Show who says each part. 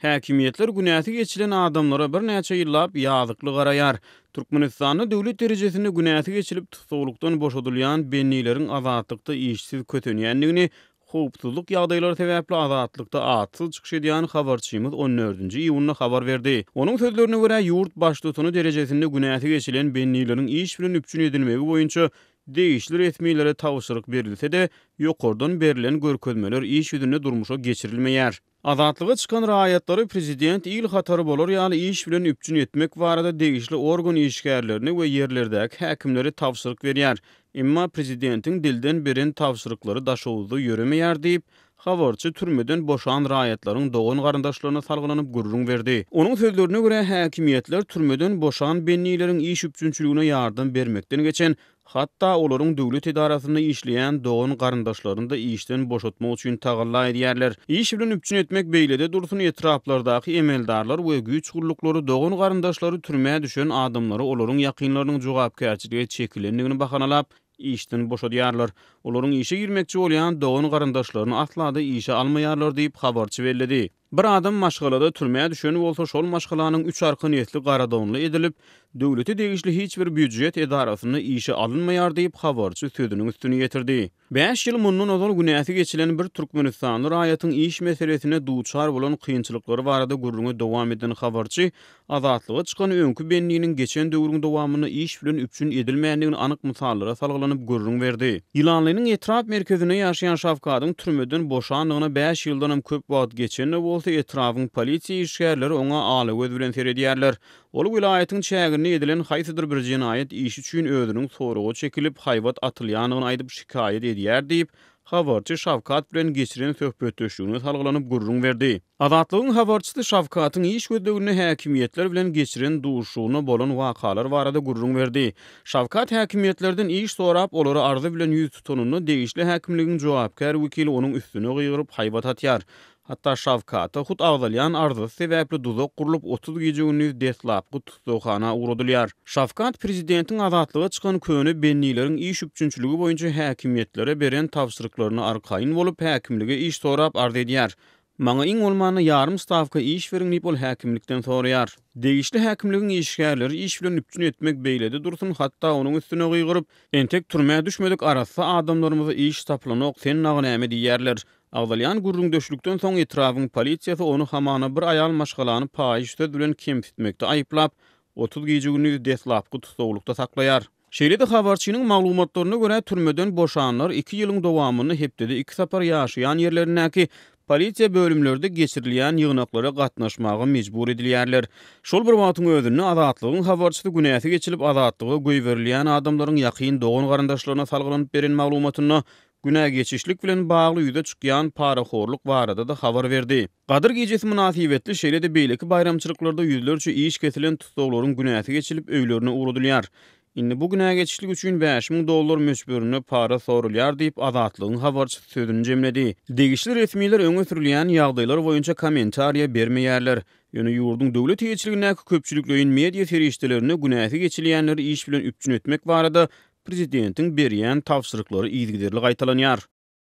Speaker 1: Häkimiýetler günäti geçilen adamlara bir näçe ýyllap ýazykly garaýar. Türkmenistanda döwlet derejesinde günäti geçilip tutuklukdan boşadylýan bennilerin azatlykda işsiz kötenýändigini, howpsuzlyk ýagdaýlary sebäpli azatlykda atsyl çykyş edýän habarçymyz 14-nji iýunyna habar berdi. Onuň sözlerine görä ýurt başlygyny derejesinde günäti geçilen bennilerin iş bilen üpçün edilmegi boýunça değişli resmiýlere tawşyryk berilse-de, ýokardan berilen görkezmeler iş ýüzünde durmuşa geçirilmeýär. Azatlyga çykan raýatlary prezident il hatary bolar ýaly iş bilen üpçün etmek barada degişli organ işgärlerini we ýerlerdäki häkimleri tawşyryk berýär. Emma prezidentiň dilden beren tawşyryklary daşowuzda ýöremeýär diýip, habarçy türmeden boşan raýatlaryň dogan garandaşlaryna salgylanyp gurrun berdi. Onuň sözlerine görä häkimiýetler türmeden boşan bennilerin iş üpçünçiligine ýardam bermekden geçen, hatta olaryň döwlet idarasynda işleýän dogan garandaşlaryny da işden boşatmak üçin tagalla edýärler. İş bilen üpçün etmek beýlede dursun etraplardaky emeldarlar we güç gurluklary dogan garandaşlary türmäge düşen adamlary olaryň ýakynlarynyň jogapkärçiligi çekilendigini bahanalap işden boşadýarlar. Olaryň işe girmekçi bolýan dogan garandaşlaryny asla da işe almaýarlar diýip habarçy bellidi. Bir adam maşgalada türmäge düşeni bolsa şol maşgalanyň 3 arka netli garadonly edilip, döwleti degişli hiç bir büdjet edarasyna işe alınmaýar diýip habarçy sözüniň üstüne getirdi. 5 ýyl mundan ozal günäti geçilen bir Türkmenistan raýatyň iş meselesine duçar bolan kynçylyklary barada gurruňa dowam eden habarçy, azatlyga çykan öňkü benliğiniň geçen döwrüň dowamyny iş bilen üpçün edilmeýändigini anyk misallara salgylanyp gurrun berdi. Ýylanlynyň etrap merkezine ýaşaýan Şafkatyň türmeden boşandygyna 5 ýyldan köp wagt geçende bolsa etrafyň polisiýa işgärleri oňa aly göz bilen seredýärler. Ol vilayatyň çägirine edilen haýsydyr bir jinayet iş üçin özüniň soragy çekilip haýbat atylýanyny aýdyp şikayet edýär diýip, habarçy Şafkat bilen geçiren söhbetdeşligini salgylanyp gurrun berdi. Azatlygyň habarçysy Şafkatyň iş gözlegini häkimiýetler bilen geçiren duşugyna bolan wakalar barada gurrun berdi. Şafkat häkimiýetlerden iş sorap olary arzy bilen ýüz tutanyny degişli häkimligiň jogapkär wekili onuň üstüne gyýryp haýbat atýar. Hatta Şafkata hut agdalyan arzy sebäpli duzak gurulyp 30 gece günlük deslapky tutsakhana uğradylýar. Şafkat prezidentiň azatlyga çykan köni bennilerin iş üpçünçiligi boýunça häkimiýetlere beren tawşyryklaryny arkaýyn bolup häkimlige iş sorap arz edýär. Maňa iň bolmany ýarym stavka iş beriň diýip ol häkimlikden soraýar. Degişli häkimligiň işgärleri iş bilen üpçün etmek beýlede dursun, hatta onuň üstüne gyýryp, entek türmäge düşmedik arasy adamlarymyza iş taplanok sen nagy näme diýerler. Agdalyan gurrun döşlükden soň etrafyň polisiýasy onu hamana bir aýal maşgalany paýyş söz bilen kemsitmekde aýyplap, 30 gece günlük deslapky tutsaklykda saklaýar. Şeýle-de habarçynyň maglumatlaryna görä türmeden boşanlar 2 ýylyň dowamyny hepdede 2 sapar ýaşaýan ýerlerindäki polisiýa bölümlerinde geçirilýän ýygnaklara gatnaşmagy mejbur edilýärler. Şol bir wagtyň özünde azatlygyň habarçysy günäti geçilip azatlyga goý berilýän adamlaryň ýakyn dogan garandaşlaryna salgylanyp beren maglumatyny günä geçişlik bilen bagly ýüze çykýan paraxorluk barada da habar berdi. Gadyr gejesi münasibetli şeýle-de beýleki bayramçylyklarda ýüzlerçe iş kesilen tutsaklaryň günäti geçilip öýlerine uğradylýar. Indi bu günä geçişlik üçin $5.000 möçberine para sorulýar diýip azatlygyň habarçysy sözüni jemledi. Degişli resmiýetler öňe sürilýän ýagdaýlar boýunça kommentariýa bermeýärler. Ýöne ýurdun döwlet ýetkiligindäki köpçüliklerin media ferişdelerine günäti geçilýänleri iş bilen üpçün etmek barada prezidentiň berýän tawşyryklary ýygyderli gaýtalanýar.